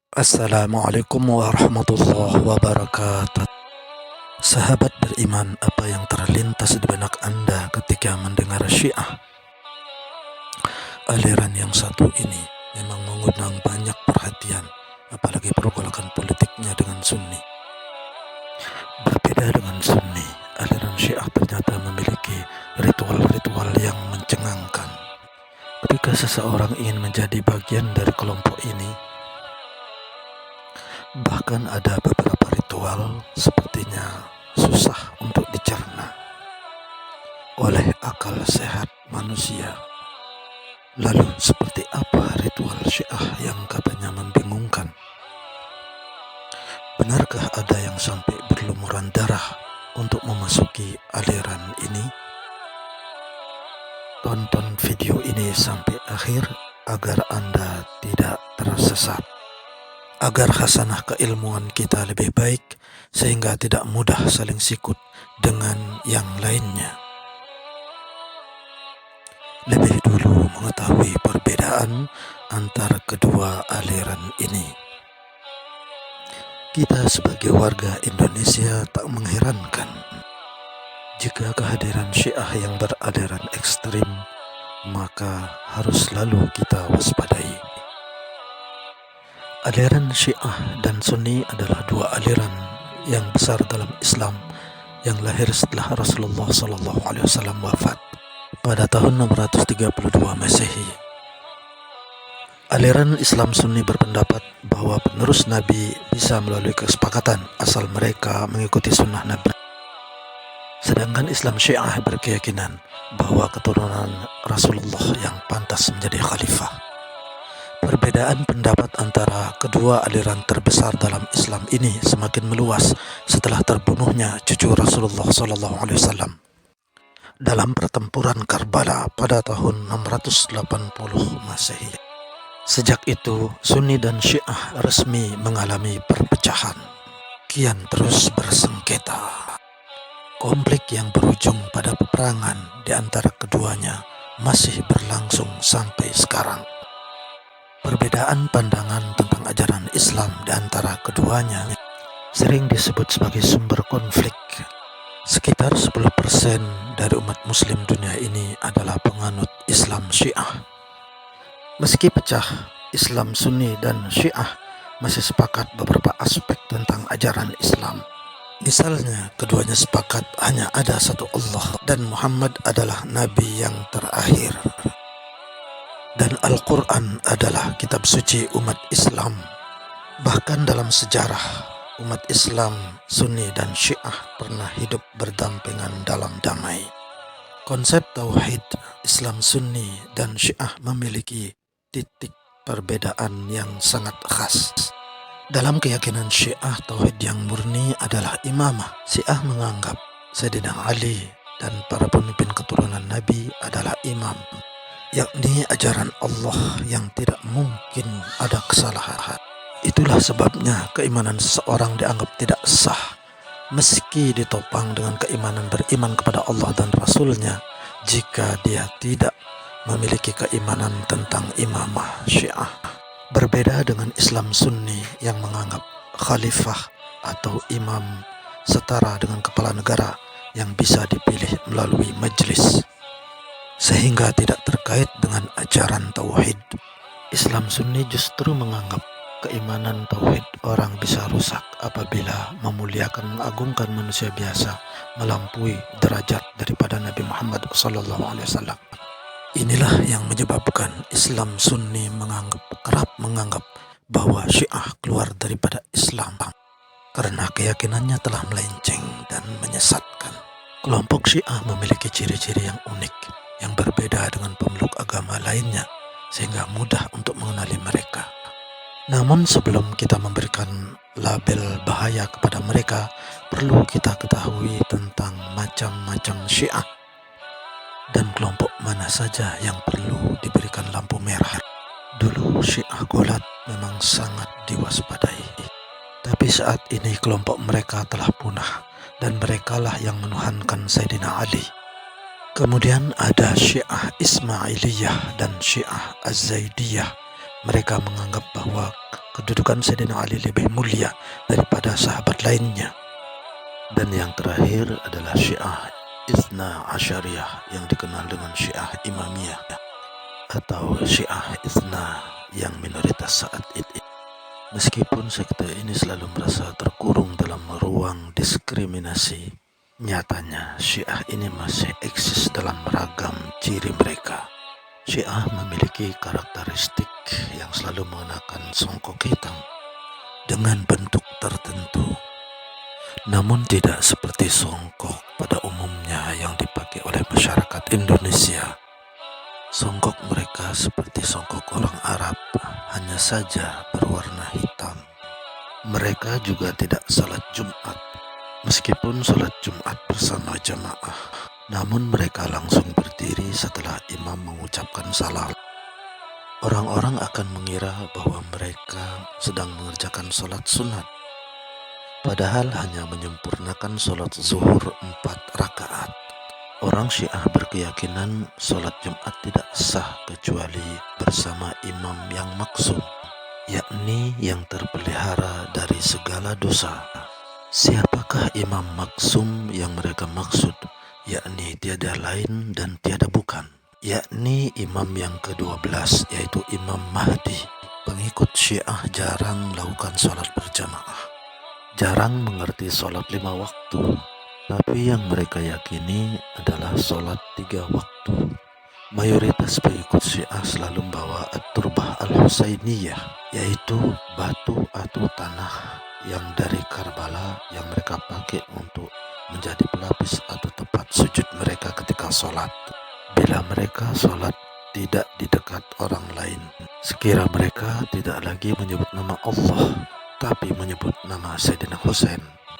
Assalamualaikum warahmatullahi wabarakatuh. Sahabat beriman, apa yang terlintas di benak Anda ketika mendengar Syiah? Aliran yang satu ini memang mengundang banyak perhatian, apalagi pergolakan politiknya dengan Sunni. Berbeda dengan Sunni, aliran Syiah ternyata memiliki ritual-ritual yang mencengangkan. Ketika seseorang ingin menjadi bagian dari kelompok ini, bahkan ada beberapa ritual sepertinya susah untuk dicerna oleh akal sehat manusia. Lalu seperti apa ritual Syiah yang katanya membingungkan? Benarkah ada yang sampai berlumuran darah untuk memasuki aliran ini? Tonton video ini sampai akhir agar Anda tidak tersesat, agar hasanah keilmuan kita lebih baik sehingga tidak mudah saling sikut dengan yang lainnya. Lebih dulu mengetahui perbedaan antara kedua aliran ini. Kita sebagai warga Indonesia tak mengherankan jika kehadiran Syiah yang beraliran ekstrim, maka harus selalu kita waspadai. Aliran Syiah dan Sunni adalah dua aliran yang besar dalam Islam yang lahir setelah Rasulullah SAW wafat pada tahun 632 Masehi. Aliran Islam Sunni berpendapat bahwa penerus Nabi bisa melalui kesepakatan asal mereka mengikuti sunnah Nabi. Sedangkan Islam Syiah berkeyakinan bahwa keturunan Rasulullah yang pantas menjadi khalifah. Perbedaan pendapat antara kedua aliran terbesar dalam Islam ini semakin meluas setelah terbunuhnya cucu Rasulullah SAW dalam pertempuran Karbala pada tahun 680 Masehi. Sejak itu, Sunni dan Syiah resmi mengalami perpecahan, kian terus bersengketa. Konflik yang berujung pada peperangan di antara keduanya masih berlangsung sampai sekarang. Perbedaan pandangan tentang ajaran Islam di antara keduanya sering disebut sebagai sumber konflik. Sekitar 10% dari umat muslim dunia ini adalah penganut Islam Syiah. Meski pecah, Islam Sunni dan Syiah masih sepakat beberapa aspek tentang ajaran Islam. Misalnya, keduanya sepakat hanya ada satu Allah dan Muhammad adalah Nabi yang terakhir. Dan Al-Quran adalah kitab suci umat Islam. Bahkan dalam sejarah, umat Islam, Sunni dan Syiah pernah hidup berdampingan dalam damai. Konsep tauhid Islam Sunni dan Syiah memiliki titik perbedaan yang sangat khas. Dalam keyakinan Syiah, tauhid yang murni adalah imamah. Syiah menganggap Sayyidina Ali dan para pemimpin keturunan Nabi adalah imam, yakni ajaran Allah yang tidak mungkin ada kesalahan. Itulah sebabnya keimanan seseorang dianggap tidak sah meski ditopang dengan keimanan beriman kepada Allah dan Rasulnya jika dia tidak memiliki keimanan tentang imamah Syiah. Berbeda dengan Islam Sunni yang menganggap khalifah atau imam setara dengan kepala negara yang bisa dipilih melalui majelis, sehingga tidak terkait dengan ajaran tauhid. Islam Sunni justru menganggap keimanan tauhid orang bisa rusak apabila memuliakan mengagungkan manusia biasa melampaui derajat daripada Nabi Muhammad SAW. Inilah yang menyebabkan Islam Sunni kerap menganggap bahwa Syiah keluar daripada Islam karena keyakinannya telah melenceng dan menyesatkan. Kelompok Syiah memiliki ciri-ciri yang unik yang berbeda dengan pemeluk agama lainnya sehingga mudah untuk mengenali mereka. Namun sebelum kita memberikan label bahaya kepada mereka, perlu kita ketahui tentang macam-macam Syiah dan kelompok mana saja yang perlu diberikan lampu merah. Dulu Syiah Golat memang sangat diwaspadai, tapi saat ini kelompok mereka telah punah dan merekalah yang menuhankan Sayyidina Ali. Kemudian ada Syiah Ismailiyah dan Syiah Az-Zaidiyah Mereka menganggap bahwa kedudukan Sayyidina Ali lebih mulia daripada sahabat lainnya. Dan yang terakhir adalah Syiah Itsna Asyariyah yang dikenal dengan Syiah Imamiyah atau Syiah Itsna yang minoritas saat itu. Meskipun sekte ini selalu merasa terkurung dalam ruang diskriminasi, nyatanya Syiah ini masih eksis dalam ragam ciri mereka. Syiah memiliki karakteristik yang selalu mengenakan songkok hitam dengan bentuk tertentu, namun tidak seperti songkok pada umumnya yang dipakai oleh masyarakat Indonesia. Songkok mereka seperti songkok orang Arab, hanya saja berwarna hitam. Mereka juga tidak salat Jumat, meskipun salat Jumat bersama jamaah. Namun mereka langsung berdiri setelah imam mengucapkan salam. Orang-orang akan mengira bahwa mereka sedang mengerjakan salat sunat, padahal hanya menyempurnakan salat zuhur 4 rakaat. Orang Syiah berkeyakinan sholat Jumat tidak sah kecuali bersama imam yang maksum, yakni yang terpelihara dari segala dosa. Siapakah imam maksum yang mereka maksud? Yakni tiada lain dan tiada bukan, yakni imam yang ke-12, yaitu Imam Mahdi. Pengikut Syiah jarang melakukan sholat berjamaah, jarang mengerti sholat 5 waktu. Tapi yang mereka yakini adalah sholat 3 waktu. Mayoritas pengikut Syiah selalu membawa At-Turbah Al-Husainiyah, yaitu batu atau tanah yang dari Karbala yang mereka pakai untuk menjadi pelapis atau tempat sujud mereka ketika sholat. Bila mereka sholat tidak di dekat orang lain, sekira mereka tidak lagi menyebut nama Allah, tapi menyebut nama Sayyidina Husain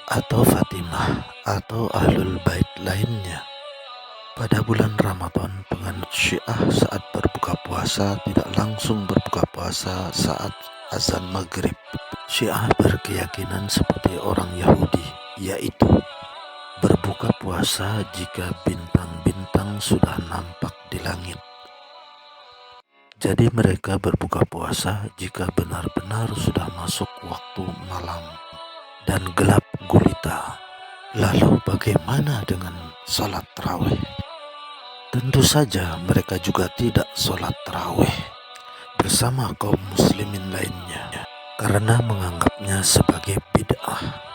atau Fatimah atau Ahlul Bait lainnya. Pada bulan Ramadan, penganut Syiah saat berbuka puasa tidak langsung berbuka puasa saat azan maghrib. Syiah berkeyakinan seperti orang Yahudi, yaitu berbuka puasa jika bintang-bintang sudah nampak di langit. Jadi mereka berbuka puasa jika benar-benar sudah masuk waktu malam dan gelap gulita. Lalu bagaimana dengan sholat tarawih? Tentu saja mereka juga tidak sholat tarawih bersama kaum muslimin lainnya karena menganggapnya sebagai bid'ah.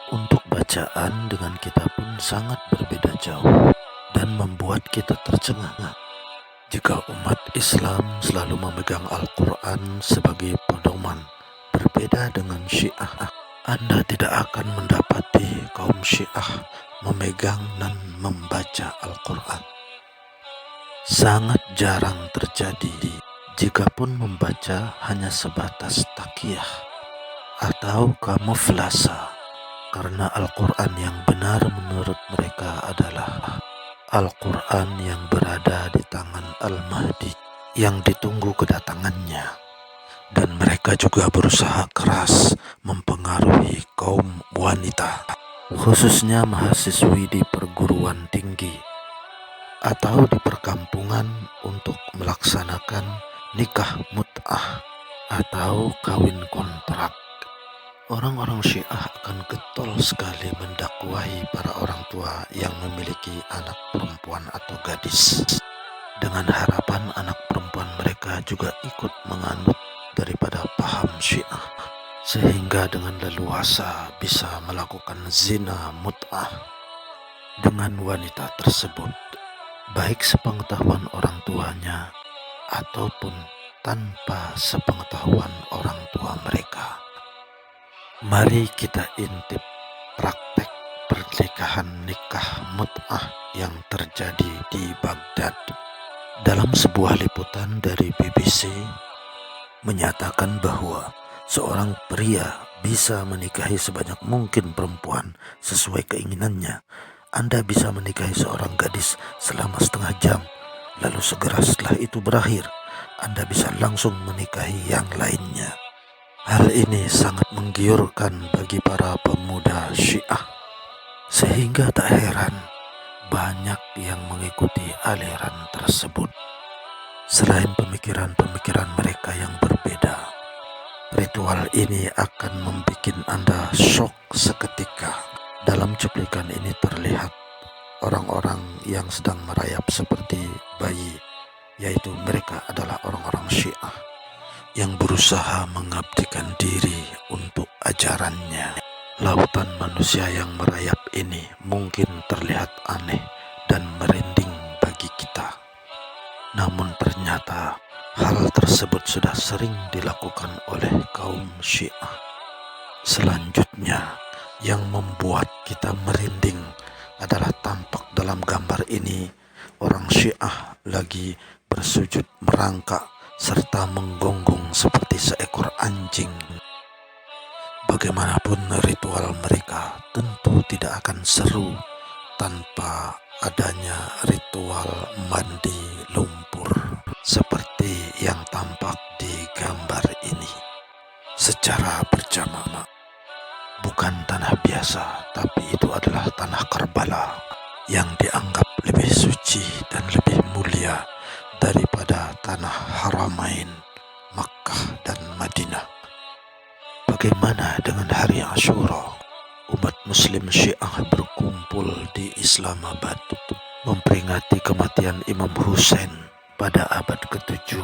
Untuk bacaan dengan kita pun sangat berbeda jauh dan membuat kita tercengang. Jika umat Islam selalu memegang Al-Quran sebagai pedoman, berbeda dengan Syiah, Anda tidak akan mendapati kaum Syiah memegang dan membaca Al-Quran. Sangat jarang terjadi, jikapun membaca hanya sebatas takiyah atau kamuflase, karena Al-Quran yang benar menurut mereka adalah Al-Quran yang berada di tangan Al-Mahdi yang ditunggu kedatangannya. Dan mereka juga berusaha keras mempengaruhi kaum wanita, khususnya mahasiswi di perguruan tinggi atau di perkampungan, untuk melaksanakan nikah mut'ah atau kawin kontrak. Orang-orang Syiah akan getol sekali mendakwahi para orang tua yang memiliki anak perempuan atau gadis, dengan harapan anak perempuan mereka juga ikut menganut daripada paham Syiah, sehingga dengan leluasa bisa melakukan zina mut'ah dengan wanita tersebut, baik sepengetahuan orang tuanya ataupun tanpa sepengetahuan orang tua mereka. Mari kita intip praktek pernikahan nikah mut'ah yang terjadi di Baghdad. Dalam sebuah liputan dari BBC menyatakan bahwa seorang pria bisa menikahi sebanyak mungkin perempuan sesuai keinginannya. Anda bisa menikahi seorang gadis selama setengah jam, lalu segera setelah itu berakhir, Anda bisa langsung menikahi yang lainnya. Hal ini sangat menggiurkan bagi para pemuda Syiah, sehingga tak heran banyak yang mengikuti aliran tersebut. Selain pemikiran-pemikiran mereka yang berbeda, ritual ini akan membuat Anda shock seketika. Dalam cuplikan ini terlihat orang-orang yang sedang merayap seperti bayi, yaitu mereka adalah orang-orang Syiah yang berusaha mengabdikan diri untuk ajarannya. Lautan manusia yang merayap ini mungkin terlihat aneh dan merinding bagi kita. Namun ternyata hal tersebut sudah sering dilakukan oleh kaum Syiah. Selanjutnya, yang membuat kita merinding adalah tampak dalam gambar ini orang Syiah lagi bersujud merangkak serta menggonggong seperti seekor anjing. Bagaimanapun ritual mereka tentu tidak akan seru tanpa adanya ritual mandi lumpur seperti yang tampak di gambar ini secara berjamaah. Bukan tanah biasa, tapi itu adalah tanah Karbala yang dianggap lebih suci dan lebih mulia daripada tanah Haramain, Makkah dan Madinah. Bagaimana dengan hari Ashura? Umat Muslim Syiah berkumpul di Islamabad memperingati kematian Imam Hussein pada abad ke-7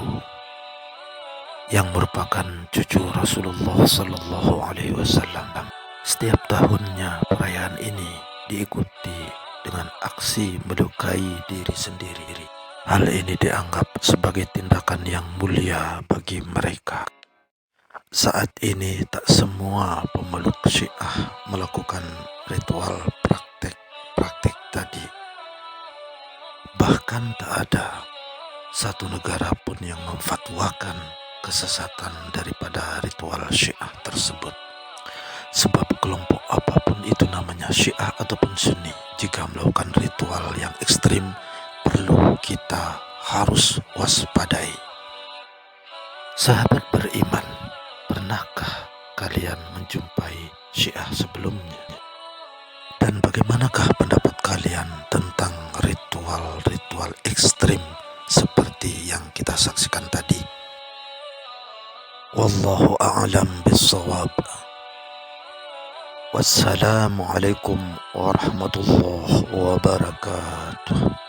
yang merupakan cucu Rasulullah Sallallahu Alaihi Wasallam. Setiap tahunnya perayaan ini diikuti dengan aksi melukai diri sendiri. Hal ini dianggap sebagai tindakan yang mulia bagi mereka. Saat ini tak semua pemeluk Syiah melakukan ritual praktek tadi. Bahkan tak ada satu negara pun yang memfatwakan kesesatan daripada ritual Syiah tersebut. Sebab kelompok apapun itu namanya Syiah ataupun Sunni, jika melakukan ritual yang ekstrim, perlu kita harus waspadai. Sahabat beriman, pernahkah kalian menjumpai Syiah sebelumnya? Dan bagaimanakah pendapat kalian tentang ritual-ritual ekstrim seperti yang kita saksikan tadi? Wallahu a'lam bissawab. Wassalamualaikum warahmatullahi wabarakatuh.